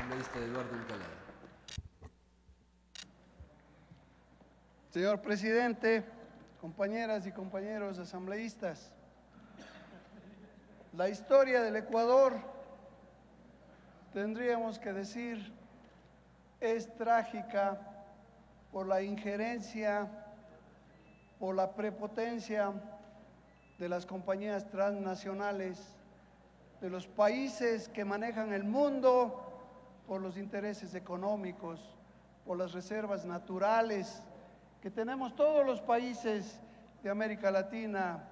asambleísta Eduardo Uncalada. Señor presidente, compañeras y compañeros asambleístas, la historia del Ecuador, tendríamos que decir, es trágica por la injerencia, por la prepotencia de las compañías transnacionales, de los países que manejan el mundo por los intereses económicos, por las reservas naturales que tenemos todos los países de América Latina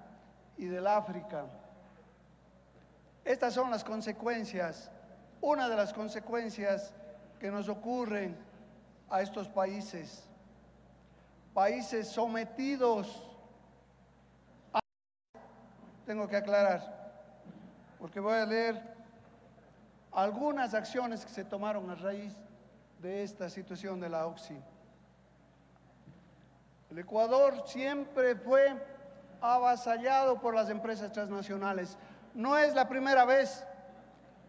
y del África. Estas son las consecuencias, una de las consecuencias que nos ocurren a estos países. Países sometidos a... Tengo que aclarar, porque voy a leer algunas acciones que se tomaron a raíz de esta situación de la OXI. El Ecuador siempre fue avasallado por las empresas transnacionales. No es la primera vez,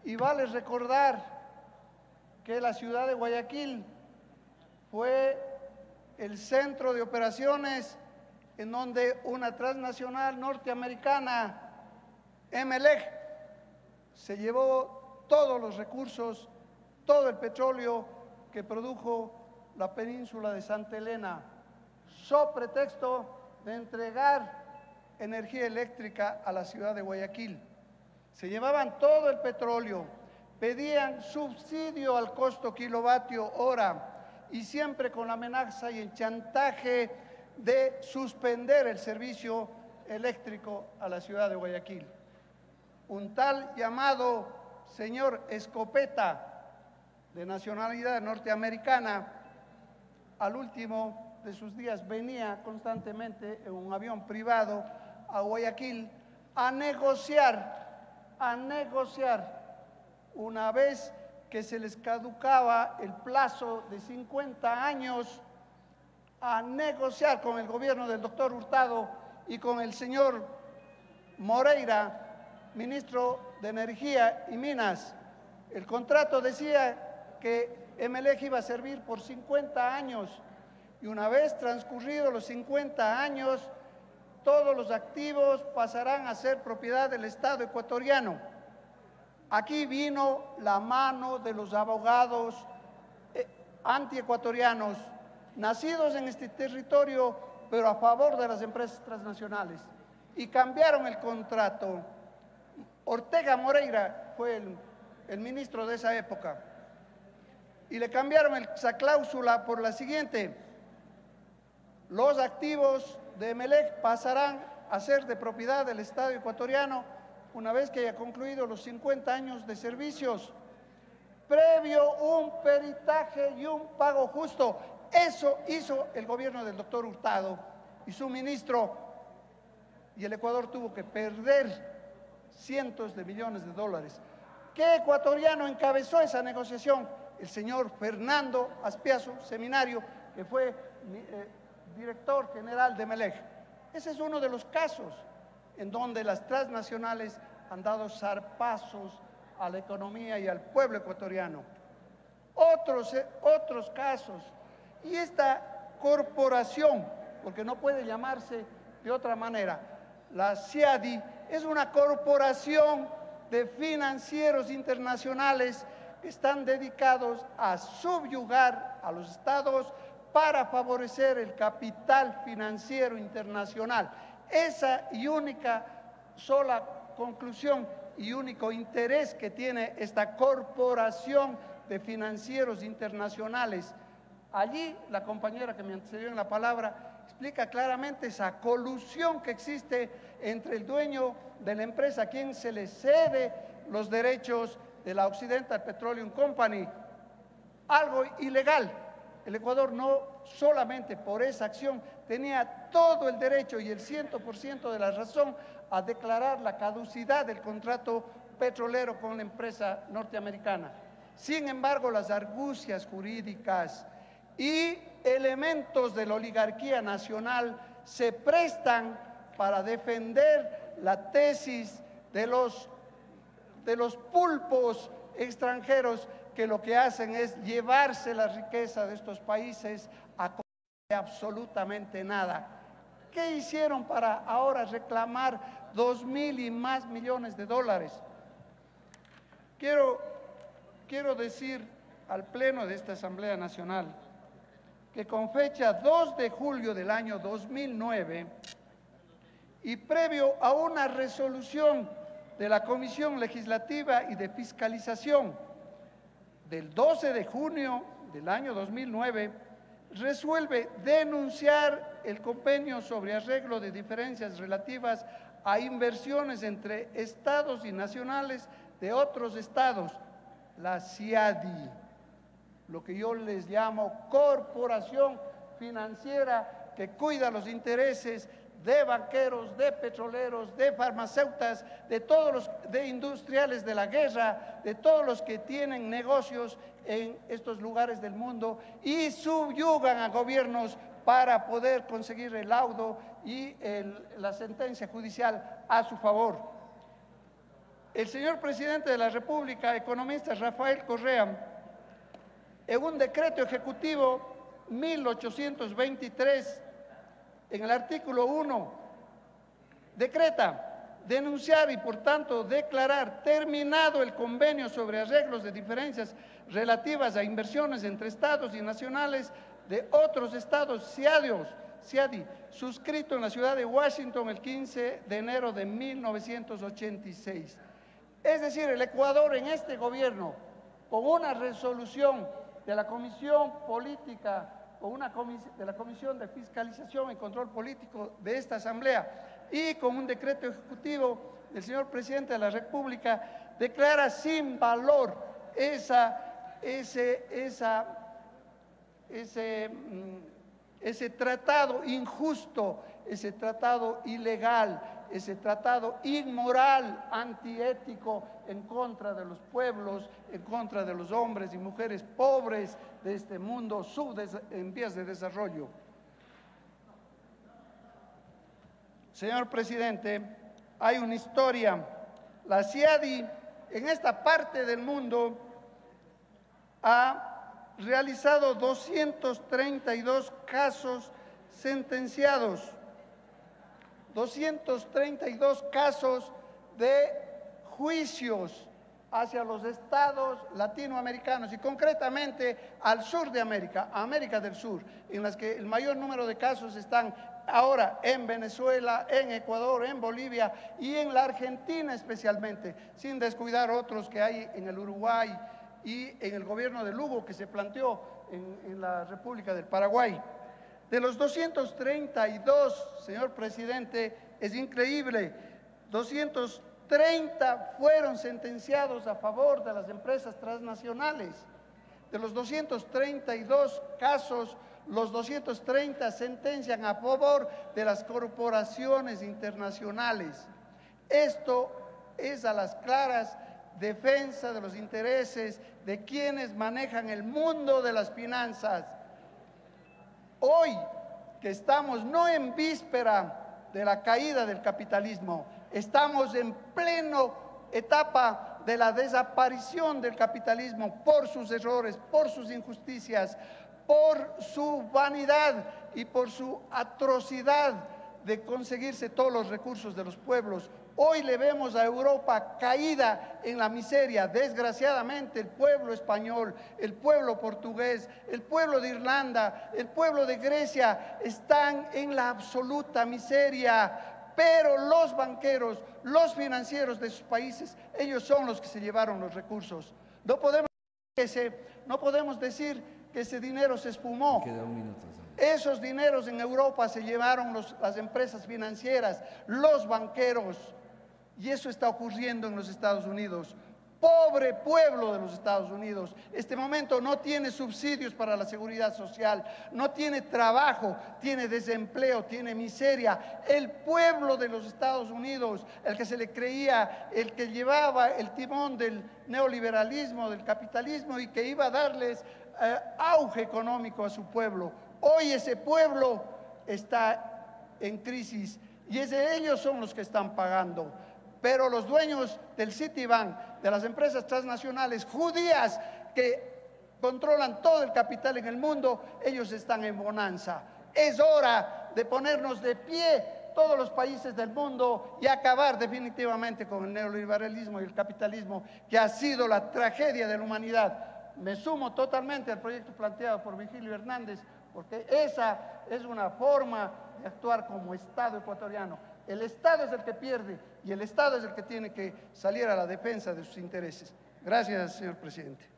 y vale recordar que la ciudad de Guayaquil fue el centro de operaciones en donde una transnacional norteamericana, Emelec, se llevó todos los recursos, todo el petróleo que produjo la península de Santa Elena, so pretexto de entregar energía eléctrica a la ciudad de Guayaquil. Se llevaban todo el petróleo, pedían subsidio al costo kilovatio hora y siempre con la amenaza y el chantaje de suspender el servicio eléctrico a la ciudad de Guayaquil. Un tal llamado señor Escopeta, de nacionalidad norteamericana, al último de sus días venía constantemente en un avión privado a Guayaquil a negociar, una vez que se les caducaba el plazo de 50 años, a negociar con el gobierno del doctor Hurtado y con el señor Moreira, ministro de Energía y Minas. El contrato decía que Emelec iba a servir por 50 años y una vez transcurridos los 50 años, todos los activos pasarán a ser propiedad del Estado ecuatoriano. Aquí vino la mano de los abogados antiecuatorianos, nacidos en este territorio, pero a favor de las empresas transnacionales, y cambiaron el contrato. Ortega Moreira fue el ministro de esa época, y le cambiaron esa cláusula por la siguiente: los activos de Emelec pasarán a ser de propiedad del Estado ecuatoriano una vez que haya concluido los 50 años de servicios, previo un peritaje y un pago justo. Eso hizo el gobierno del doctor Hurtado y su ministro, y el Ecuador tuvo que perder cientos de millones de dólares. ¿Qué ecuatoriano encabezó esa negociación? El señor Fernando Azpiazu Seminario, que fue director general de Emelec. Ese es uno de los casos en donde las transnacionales han dado zarpazos a la economía y al pueblo ecuatoriano. Otros casos, y esta corporación, porque no puede llamarse de otra manera, la CIADI es una corporación de financieros internacionales que están dedicados a subyugar a los estados para favorecer el capital financiero internacional. Esa y única sola conclusión y único interés que tiene esta corporación de financieros internacionales. Allí la compañera que me antecedió en la palabra explica claramente esa colusión que existe entre el dueño de la empresa, a quien se le cede los derechos de la Occidental Petroleum Company, algo ilegal. El Ecuador no solamente por esa acción tenía todo el derecho y el 100% de la razón a declarar la caducidad del contrato petrolero con la empresa norteamericana. Sin embargo, las argucias jurídicas y elementos de la oligarquía nacional se prestan para defender la tesis de los pulpos extranjeros que lo que hacen es llevarse la riqueza de estos países a costa de absolutamente nada. ¿Qué hicieron para ahora reclamar 2.000 y más millones de dólares? Quiero decir al Pleno de esta Asamblea Nacional que con fecha 2 de julio del año 2009 y previo a una resolución de la Comisión Legislativa y de Fiscalización del 12 de junio del año 2009, resuelve denunciar el convenio sobre arreglo de diferencias relativas a inversiones entre estados y nacionales de otros estados, la CIADI, lo que yo les llamo corporación financiera que cuida los intereses de banqueros, de petroleros, de farmacéuticas, de todos los de industriales de la guerra, de todos los que tienen negocios en estos lugares del mundo y subyugan a gobiernos para poder conseguir el laudo y la sentencia judicial a su favor. El señor presidente de la República, economista Rafael Correa, en un decreto ejecutivo 1823, en el artículo 1, decreta denunciar y por tanto declarar terminado el convenio sobre arreglos de diferencias relativas a inversiones entre estados y nacionales de otros estados CIADI, suscrito en la ciudad de Washington el 15 de enero de 1986. Es decir, el Ecuador en este gobierno, con una resolución de la Comisión Política, de la Comisión de Fiscalización y Control Político de esta Asamblea y con un decreto ejecutivo del señor Presidente de la República, declara sin valor ese tratado injusto, ese tratado ilegal, ese tratado inmoral, antiético, en contra de los pueblos, en contra de los hombres y mujeres pobres de este mundo en vías de desarrollo. Señor presidente, hay una historia. La CIADI en esta parte del mundo ha realizado 232 casos sentenciados, 232 casos de juicios hacia los estados latinoamericanos y concretamente al sur de América, América del Sur, en las que el mayor número de casos están ahora en Venezuela, en Ecuador, en Bolivia y en la Argentina especialmente, sin descuidar otros que hay en el Uruguay y en el gobierno de Lugo que se planteó en la República del Paraguay. De los 232, señor presidente, es increíble, 230 fueron sentenciados a favor de las empresas transnacionales. De los 232 casos, los 230 sentencian a favor de las corporaciones internacionales. Esto es a las claras defensa de los intereses de quienes manejan el mundo de las finanzas. Hoy que estamos no en víspera de la caída del capitalismo, estamos en plena etapa de la desaparición del capitalismo por sus errores, por sus injusticias, por su vanidad y por su atrocidad de conseguirse todos los recursos de los pueblos. Hoy le vemos a Europa caída en la miseria. Desgraciadamente el pueblo español, el pueblo portugués, el pueblo de Irlanda, el pueblo de Grecia están en la absoluta miseria. Pero los banqueros, los financieros de sus países, ellos son los que se llevaron los recursos. No podemos decir que ese dinero se esfumó. Queda un minuto. Esos dineros en Europa se llevaron las empresas financieras, los banqueros. Y eso está ocurriendo en los Estados Unidos. Pobre pueblo de los Estados Unidos, este momento no tiene subsidios para la seguridad social, no tiene trabajo, tiene desempleo, tiene miseria. El pueblo de los Estados Unidos, el que se le creía, el que llevaba el timón del neoliberalismo, del capitalismo y que iba a darles auge económico a su pueblo. Hoy ese pueblo está en crisis y ellos son los que están pagando. Pero los dueños del Citibank, de las empresas transnacionales judías que controlan todo el capital en el mundo, ellos están en bonanza. Es hora de ponernos de pie todos los países del mundo y acabar definitivamente con el neoliberalismo y el capitalismo, que ha sido la tragedia de la humanidad. Me sumo totalmente al proyecto planteado por Virgilio Hernández, porque esa es una forma de actuar como Estado ecuatoriano. El Estado es el que pierde y el Estado es el que tiene que salir a la defensa de sus intereses. Gracias, señor presidente.